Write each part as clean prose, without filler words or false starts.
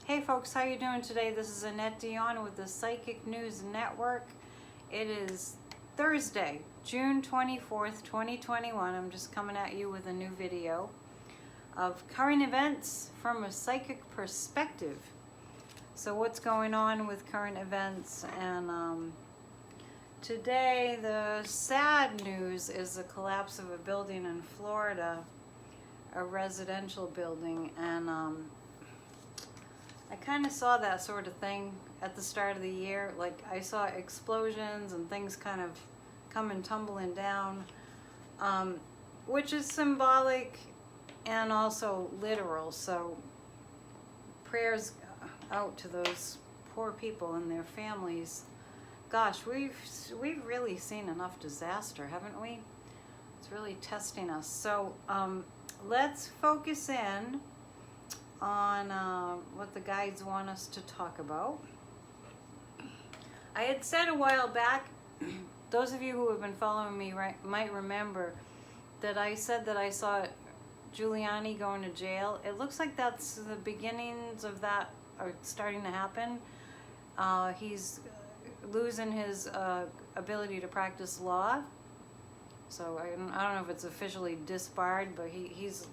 Hey folks, how you doing today? This is Annette Dion with the Psychic News Network. It is Thursday, June 24th, 2021. I'm just coming at you with a new video of current events from a psychic perspective. So what's going on with current events? And today the sad news is the collapse of a building in Florida, a residential building, and I kind of saw that sort of thing at the start of the year. Like I saw explosions and things kind of coming tumbling down, which is symbolic and also literal. So prayers out to those poor people and their families. Gosh, we've really seen enough disaster, haven't we? It's really testing us. So let's focus in on what the guides want us to talk about. I had said a while back, those of you who have been following me might remember that I said that I saw Giuliani going to jail. It looks like that's the beginnings of that are starting to happen. He's losing his ability to practice law. So I don't know if it's officially disbarred, but he's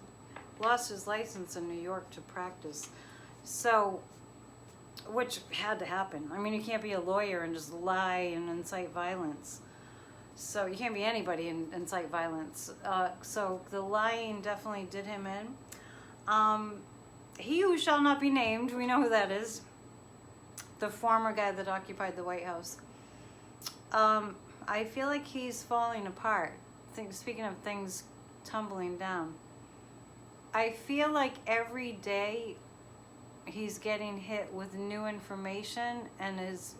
lost his license in New York to practice. So, which had to happen. I mean, you can't be a lawyer and just lie and incite violence. So you can't be anybody and incite violence. So the lying definitely did him in. He who shall not be named, we know who that is. The former guy that occupied the White House. I feel like he's falling apart. Speaking of things tumbling down, I feel like every day he's getting hit with new information and his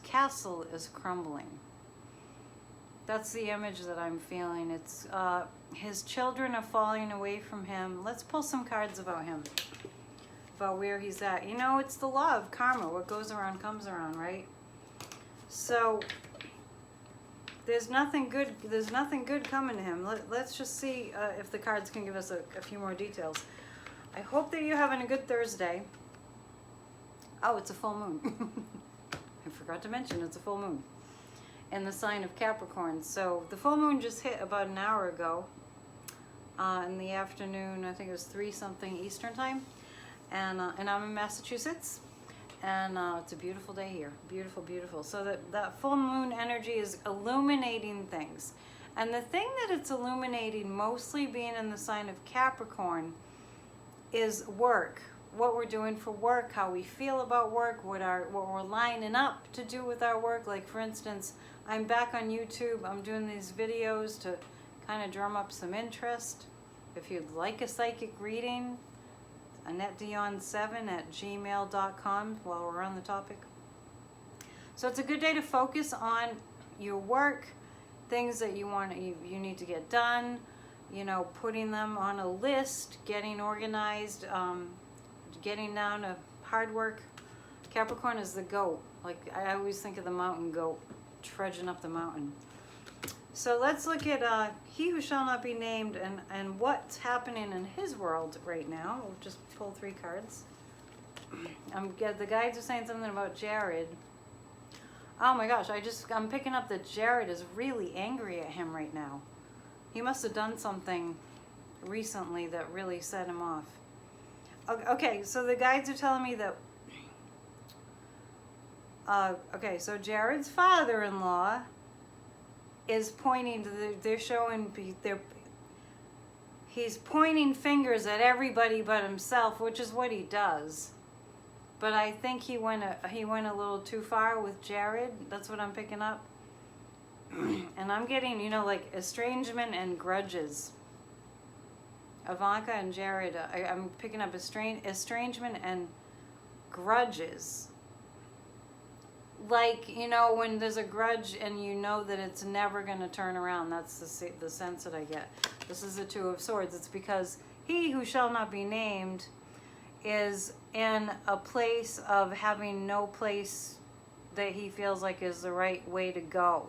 castle is crumbling. That's the image that I'm feeling. It's his children are falling away from him. Let's pull some cards about him, about where he's at. You know, it's the law of karma. What goes around comes around, right? So there's nothing good coming to him. Let's just see if the cards can give us a few more details. I hope that you're having a good Thursday. Oh, it's a full moon. I forgot to mention it's a full moon in the sign of Capricorn. So the full moon just hit about an hour ago in the afternoon. I think it was 3 something Eastern time, and I'm in Massachusetts. And it's a beautiful day here. Beautiful, beautiful. So that full moon energy is illuminating things. And the thing that it's illuminating, mostly being in the sign of Capricorn, is work. What we're doing for work, how we feel about work, what we're lining up to do with our work. Like for instance, I'm back on YouTube. I'm doing these videos to kind of drum up some interest. If you'd like a psychic reading, AnnetteDion7@gmail.com while we're on the topic. So it's a good day to focus on your work, things that you need to get done, you know, putting them on a list, getting organized, getting down to hard work. Capricorn is the goat. Like I always think of the mountain goat trudging up the mountain. So let's look at he who shall not be named and what's happening in his world right now. We'll just pull 3 cards. The guides are saying something about Jared. Oh my gosh, I'm picking up that Jared is really angry at him right now. He must have done something recently that really set him off. Okay, so the guides are telling me that okay, so Jared's father-in-law is pointing to he's pointing fingers at everybody but himself, which is what he does. But I think he went a little too far with Jared. That's what I'm picking up. And I'm getting, you know, like estrangement and grudges. Ivanka and Jared, I'm picking up estrangement and grudges. Like, you know, when there's a grudge and you know that it's never going to turn around. That's the sense that I get. This is the 2 of Swords. It's because he who shall not be named is in a place of having no place that he feels like is the right way to go.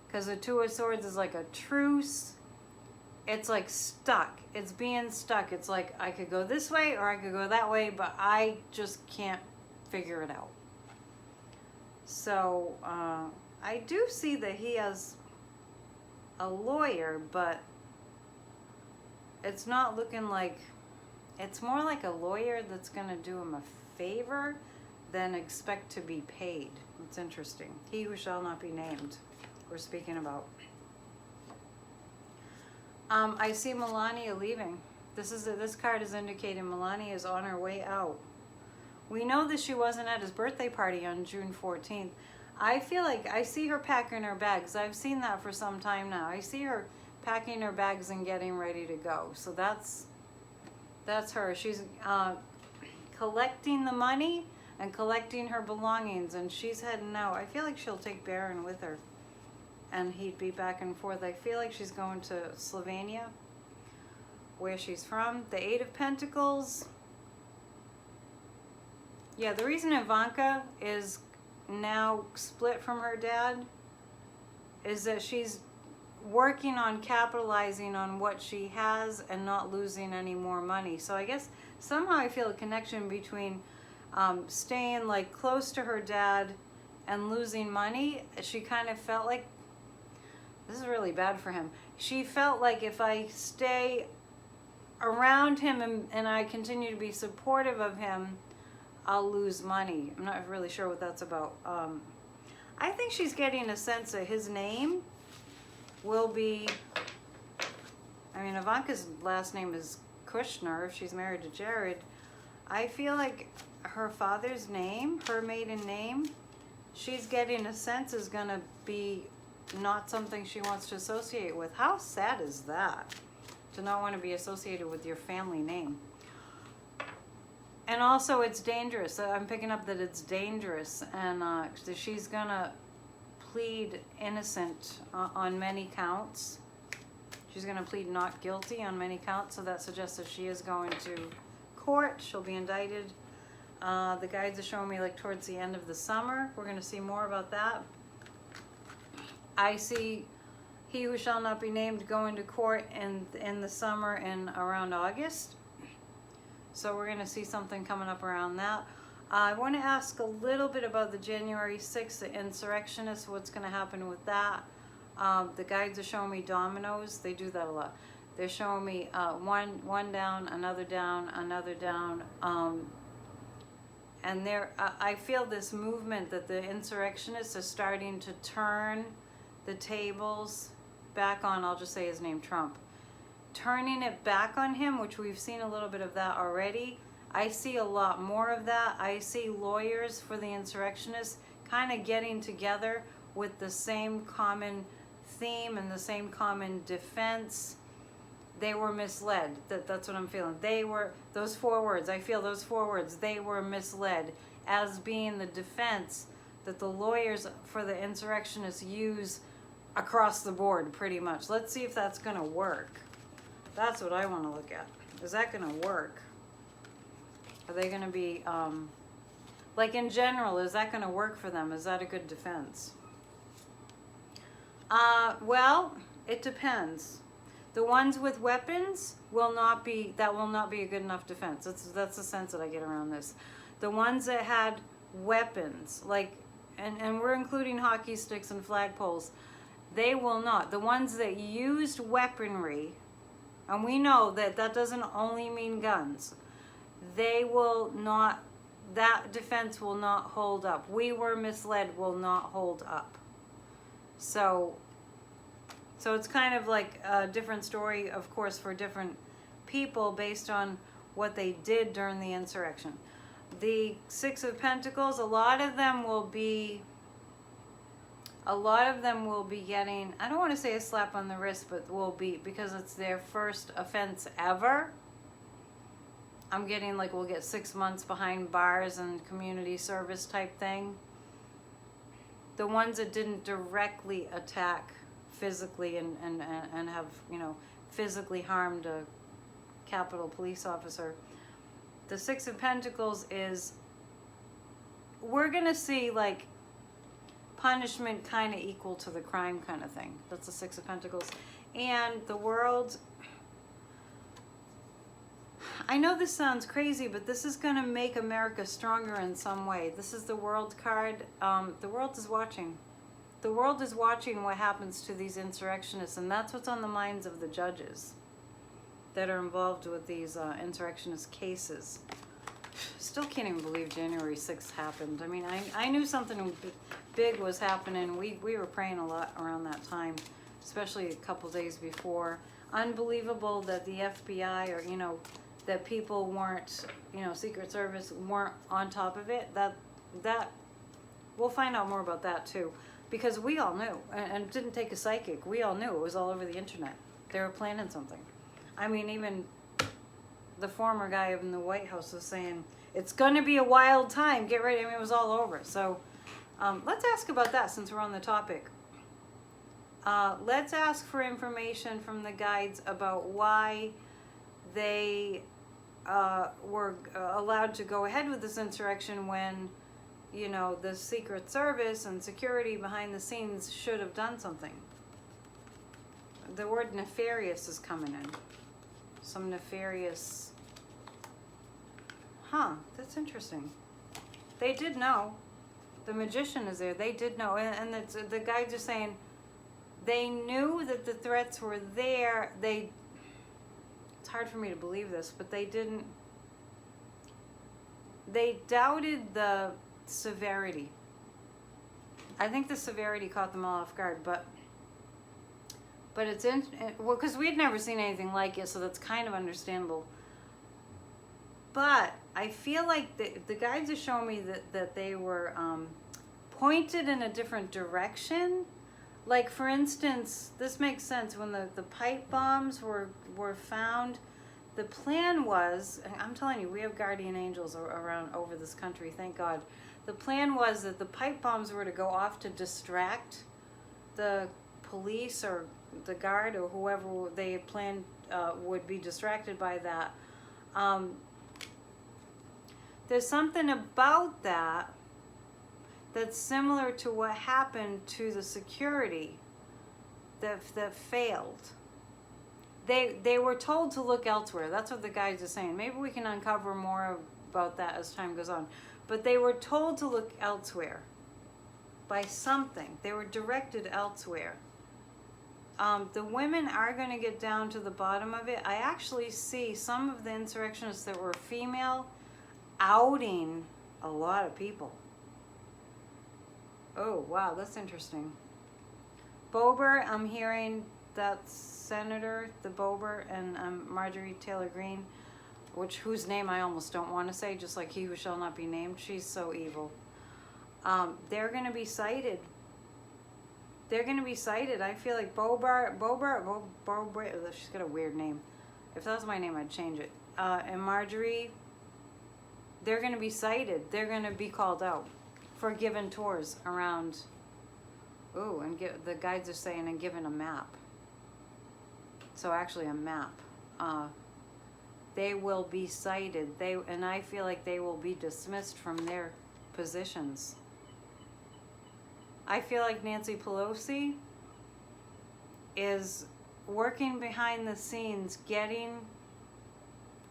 Because the 2 of Swords is like a truce it's like stuck. It's being stuck. It's like I could go this way or I could go that way, but I just can't figure it out. So I do see that he has a lawyer, but it's not looking like, it's more like a lawyer that's going to do him a favor than expect to be paid. It's interesting. He who shall not be named, we're speaking about. I see Melania leaving. This card is indicating Melania is on her way out. We know that she wasn't at his birthday party on June 14th. I feel like I see her packing her bags. I've seen that for some time now. I see her packing her bags and getting ready to go. So that's her. She's collecting the money and collecting her belongings, and she's heading out. I feel like she'll take Baron with her, and he'd be back and forth. I feel like she's going to Slovenia, where she's from. The Eight of Pentacles. Yeah, the reason Ivanka is now split from her dad is that she's working on capitalizing on what she has and not losing any more money. So I guess somehow I feel a connection between staying like close to her dad and losing money. She kind of felt like, this is really bad for him. She felt like if I stay around him and I continue to be supportive of him, I'll lose money. I'm not really sure what that's about. I think she's getting a sense that his name will be, I mean, Ivanka's last name is Kushner if she's married to Jared. I feel like her father's name, her maiden name, she's getting a sense is going to be not something she wants to associate with. How sad is that? To not want to be associated with your family name. And also it's dangerous. I'm picking up that it's dangerous, and she's going to plead innocent on many counts. She's going to plead not guilty on many counts, so that suggests that she is going to court. She'll be indicted. The guides are showing me like towards the end of the summer. We're going to see more about that. I see he who shall not be named going to court in the summer and around August. So we're going to see something coming up around that. I want to ask a little bit about the January 6th, the Insurrectionists, what's going to happen with that. The guides are showing me dominoes. They do that a lot. They're showing me one down, another down, another down. And I feel this movement that the insurrectionists are starting to turn the tables back on, I'll just say his name, Trump. Turning it back on him, which we've seen a little bit of that already. I see a lot more of that. I see lawyers for the insurrectionists kind of getting together with the same common theme and the same common defense. They were misled. That's what I'm feeling. They were, those four words, I feel those four words, they were misled as being the defense that the lawyers for the insurrectionists use across the board pretty much. Let's see if that's going to work. That's what I want to look at. Is that going to work? Are they going to be, like in general, is that going to work for them? Is that a good defense? Well, it depends. The ones with weapons will not be, that will not be a good enough defense. That's the sense that I get around this. The ones that had weapons, like, and we're including hockey sticks and flagpoles, they will not. The ones that used weaponry, and we know that that doesn't only mean guns, they will not, that defense will not hold up. We were misled will not hold up. So it's kind of like a different story, of course, for different people based on what they did during the insurrection. The Six of Pentacles, a lot of them will be getting, I don't want to say a slap on the wrist, but will be, because it's their first offense ever. I'm getting like we'll get 6 months behind bars and community service type thing. The ones that didn't directly attack physically and have, you know, physically harmed a Capitol police officer. The Six of Pentacles is, we're going to see like punishment kind of equal to the crime kind of thing. That's the Six of Pentacles. And the World, I know this sounds crazy, but this is going to make America stronger in some way. This is the world card. The world is watching. The world is watching what happens to these insurrectionists, and that's what's on the minds of the judges that are involved with these insurrectionist cases. Still can't even believe January 6th happened. I mean, I knew something big was happening. We were praying a lot around that time, especially a couple days before. Unbelievable that the FBI or, that people weren't, Secret Service weren't on top of it. That we'll find out more about that too, because we all knew, and it didn't take a psychic. We all knew. It was all over the internet. They were planning something. I mean, even the former guy in the White House was saying, it's going to be a wild time. Get ready. I mean, it was all over. So let's ask about that since we're on the topic. Let's ask for information from the guides about why they were allowed to go ahead with this insurrection when, the Secret Service and security behind the scenes should have done something. The word nefarious is coming in. Some nefarious... that's interesting. They did know. The magician is there. They did know. And the guides are saying they knew that the threats were there. It's hard for me to believe this, but they doubted the severity. I think the severity caught them all off guard, but it's because we had never seen anything like it, so that's kind of understandable. But I feel like the guides are showing me that they were pointed in a different direction. Like, for instance, this makes sense. When the pipe bombs were found, the plan was, I'm telling you, we have guardian angels around over this country, thank God. The plan was that the pipe bombs were to go off to distract the police or the guard or whoever they had planned would be distracted by that. There's something about that that's similar to what happened to the security that failed. They were told to look elsewhere. That's what the guides are saying. Maybe we can uncover more about that as time goes on. But they were told to look elsewhere by something. They were directed elsewhere. The women are going to get down to the bottom of it. I actually see some of the insurrectionists that were female outing a lot of people. Oh, wow, that's interesting. Bober, I'm hearing that Senator, the Bober, and Marjorie Taylor Greene, whose name I almost don't want to say, just like he who shall not be named. She's so evil. They're going to be cited. They're going to be cited. I feel like Bober, she's got a weird name. If that was my name, I'd change it. And Marjorie, they're going to be cited. They're going to be called out for giving tours around. Ooh, and the guides are saying, and given a map. So actually a map. They will be cited. And I feel like they will be dismissed from their positions. I feel like Nancy Pelosi is working behind the scenes, getting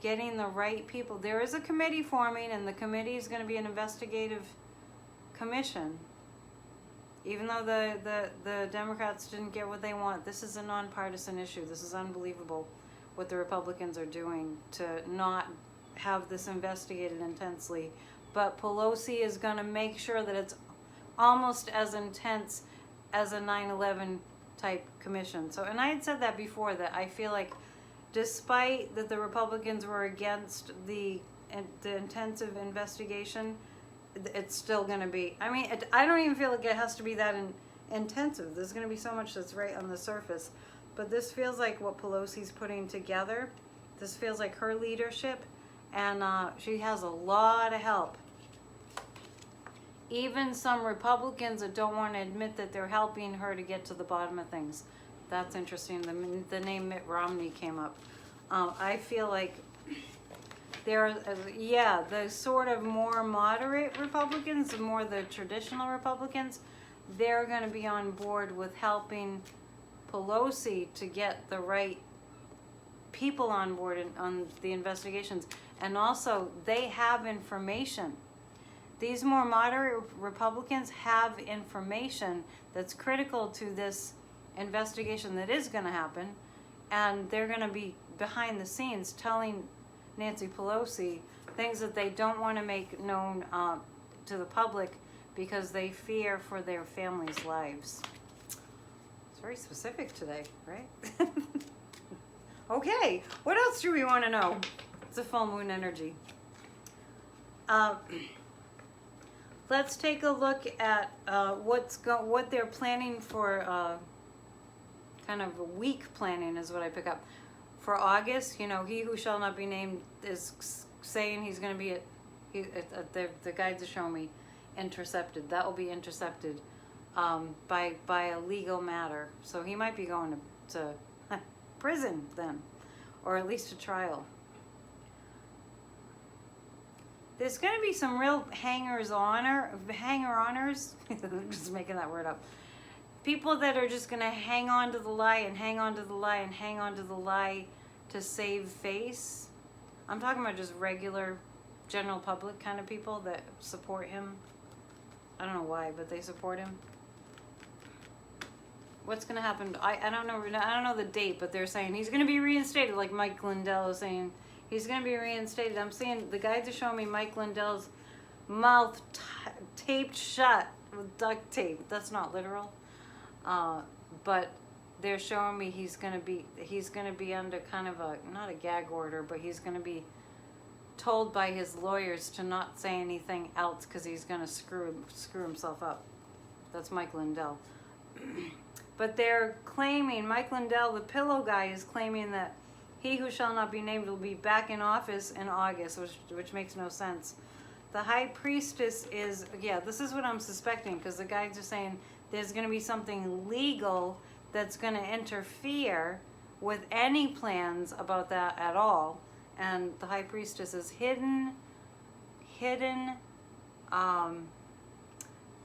the right people. There is a committee forming, and the committee is going to be an investigative commission. Even though the Democrats didn't get what they want, this is a nonpartisan issue. This is unbelievable what the Republicans are doing to not have this investigated intensely. But Pelosi is going to make sure that it's almost as intense as a 9/11 type commission. So, and I had said that before, that I feel like despite that the Republicans were against the intensive investigation, it's still going to be, I mean, I don't even feel like it has to be that intensive. There's going to be so much that's right on the surface. But this feels like what Pelosi's putting together. This feels like her leadership, and she has a lot of help. Even some Republicans that don't want to admit that they're helping her to get to the bottom of things. That's interesting. The name Mitt Romney came up. I feel like the sort of more moderate Republicans, more the traditional Republicans, they're going to be on board with helping Pelosi to get the right people on board on the investigations, and also they have information. These more moderate Republicans have information that's critical to this investigation that is going to happen, and they're going to be behind the scenes telling Nancy Pelosi things that they don't want to make known to the public because they fear for their families' lives. It's very specific today, right? Okay, what else do we want to know? It's a full moon energy. Let's take a look at what they're planning for. Kind of a week planning is what I pick up for August. You know, he who shall not be named is saying he's going to be the guides are showing me intercepted. That will be intercepted by a legal matter. So he might be going to prison then, or at least a trial. There's going to be some real hanger-oners. I'm just making that word up. People that are just going to hang on to the lie and hang on to the lie and hang on to the lie to save face. I'm talking about just regular, general public kind of people that support him. I don't know why, but they support him. What's going to happen? I don't know the date, but they're saying he's going to be reinstated, like Mike Lindell is saying. He's going to be reinstated. I'm seeing, the guides are showing me Mike Lindell's mouth taped shut with duct tape. That's not literal. But they're showing me he's going to be under kind of not a gag order, but he's going to be told by his lawyers to not say anything else because he's going to screw himself up. That's Mike Lindell. But they're claiming, Mike Lindell, the pillow guy, is claiming that he who shall not be named will be back in office in August, which makes no sense. The high priestess is, this is what I'm suspecting, because the guides are saying there's going to be something legal that's going to interfere with any plans about that at all. And the high priestess is hidden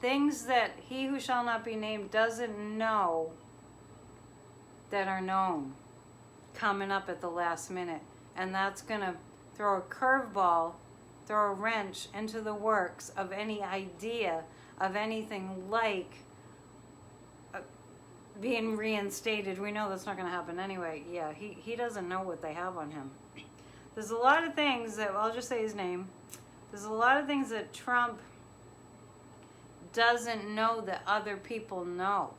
things that he who shall not be named doesn't know that are known coming up at the last minute. And that's going to throw a curveball, throw a wrench into the works of any idea of anything like being reinstated. We know that's not going to happen anyway. Yeah, he doesn't know what they have on him. There's a lot of things that, I'll just say his name. There's a lot of things that Trump doesn't know that other people know.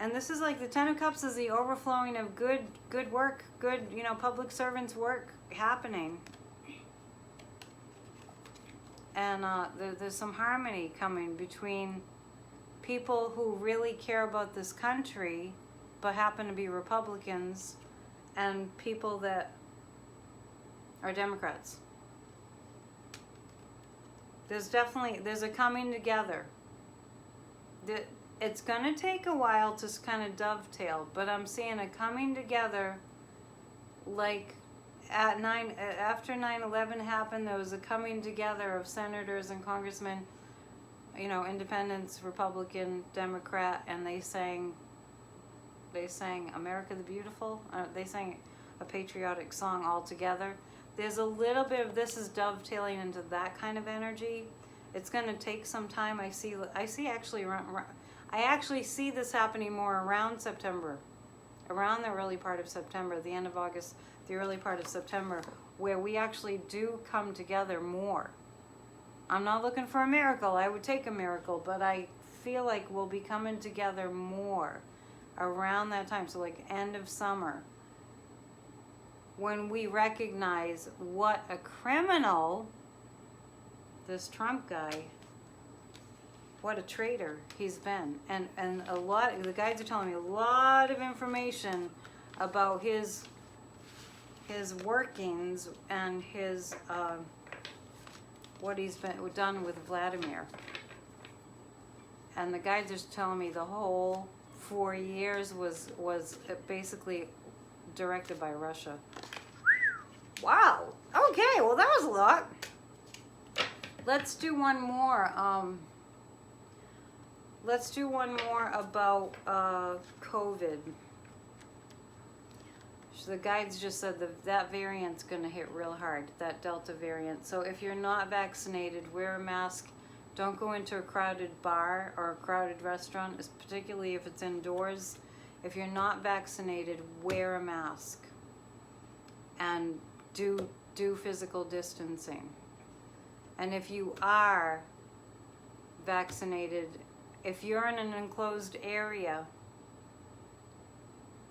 And this is like the Ten of Cups is the overflowing of good work, good, public servants' work happening. And there's some harmony coming between people who really care about this country but happen to be Republicans and people that are Democrats. There's a coming together. It's going to take a while to kind of dovetail, but I'm seeing a coming together like after 9/11 happened. There was a coming together of senators and congressmen, independents, Republican, Democrat, and they sang America the Beautiful. They sang a patriotic song all together. There's a little bit of this is dovetailing into that kind of energy. It's going to take some time. I actually see this happening more around September, around the early part of September, the end of August, the early part of September, where we actually do come together more. I'm not looking for a miracle. I would take a miracle, but I feel like we'll be coming together more around that time. So like end of summer, when we recognize what a criminal this Trump guy, what a traitor he's been. And the guides are telling me a lot of information about his workings and his what he's done with Vladimir. And the guides are telling me the whole 4 years was basically directed by Russia. Wow. Okay, well that was a lot. Let's do one more. Let's do one more about COVID. The guides just said that variant's going to hit real hard, that Delta variant. So if you're not vaccinated, wear a mask. Don't go into a crowded bar or a crowded restaurant, particularly if it's indoors. If you're not vaccinated, wear a mask. And do physical distancing. And if you are vaccinated, if you're in an enclosed area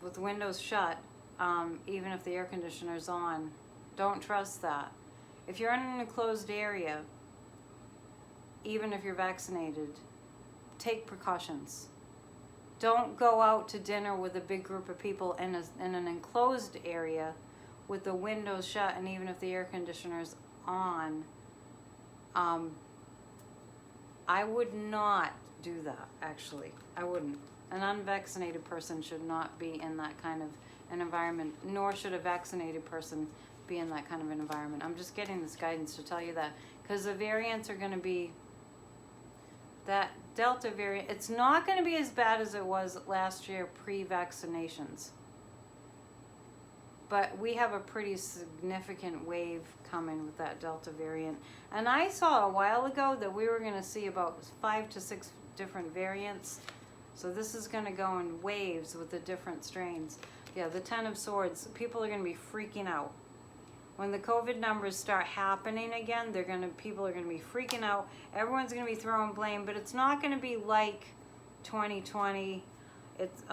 with windows shut, even if the air conditioner's on, don't trust that. If you're in an enclosed area, even if you're vaccinated, take precautions. Don't go out to dinner with a big group of people in an enclosed area with the windows shut, and even if the air conditioner's on. I would not do that, actually. I wouldn't. An unvaccinated person should not be in that kind of an environment, nor should a vaccinated person be in that kind of an environment. I'm just getting this guidance to tell you that, because the variants are going to be, that Delta variant, it's not going to be as bad as it was last year pre-vaccinations. But we have a pretty significant wave coming with that Delta variant. And I saw a while ago that we were going to see about 5 to 6 different variants. So this is going to go in waves with the different strains. Yeah, the Ten of Swords, people are going to be freaking out. When the COVID numbers start happening again, people are going to be freaking out. Everyone's going to be throwing blame, but it's not going to be like 2020. It's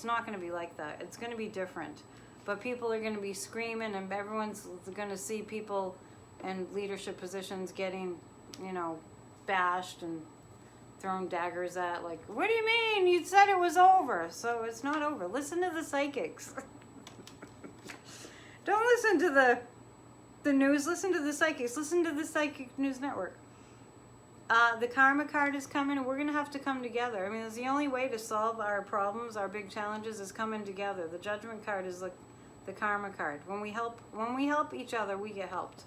not going to be like that. It's going to be different. But people are going to be screaming, and everyone's going to see people in leadership positions getting, bashed and thrown daggers at, like, what do you mean? You said it was over. So it's not over. Listen to the psychics. Don't listen to the news. Listen to the psychics. Listen to the Psychic News Network. The Karma card is coming, and we're going to have to come together. I mean, it's the only way to solve our problems, our big challenges, is coming together. The Judgment card is like the Karma card. When we help each other, we get helped.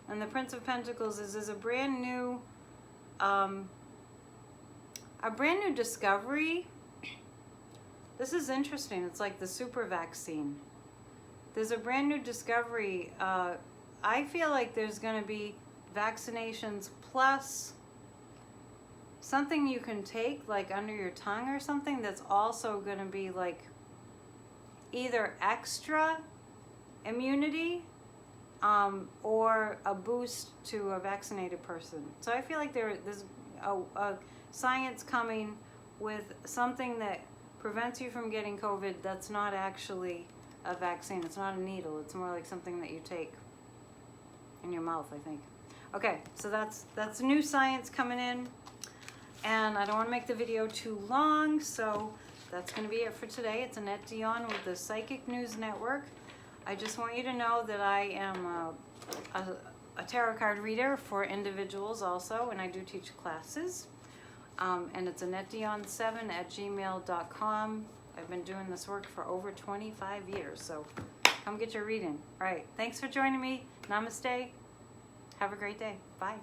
And the Prince of Pentacles is a brand new discovery. This is interesting. It's like the super vaccine. There's a brand new discovery. I feel like there's going to be vaccinations plus something you can take like under your tongue or something that's also going to be like either extra immunity or a boost to a vaccinated person. So I feel like there's a science coming with something that prevents you from getting COVID that's not actually a vaccine. It's not a needle. It's more like something that you take in your mouth, I think. Okay, so that's new science coming in, and I don't want to make the video too long, so that's going to be it for today. It's Annette Dion with the Psychic News Network. I just want you to know that I am a tarot card reader for individuals also, and I do teach classes. And it's AnnetteDion7@gmail.com. I've been doing this work for over 25 years, so come get your reading. All right, thanks for joining me. Namaste. Have a great day. Bye.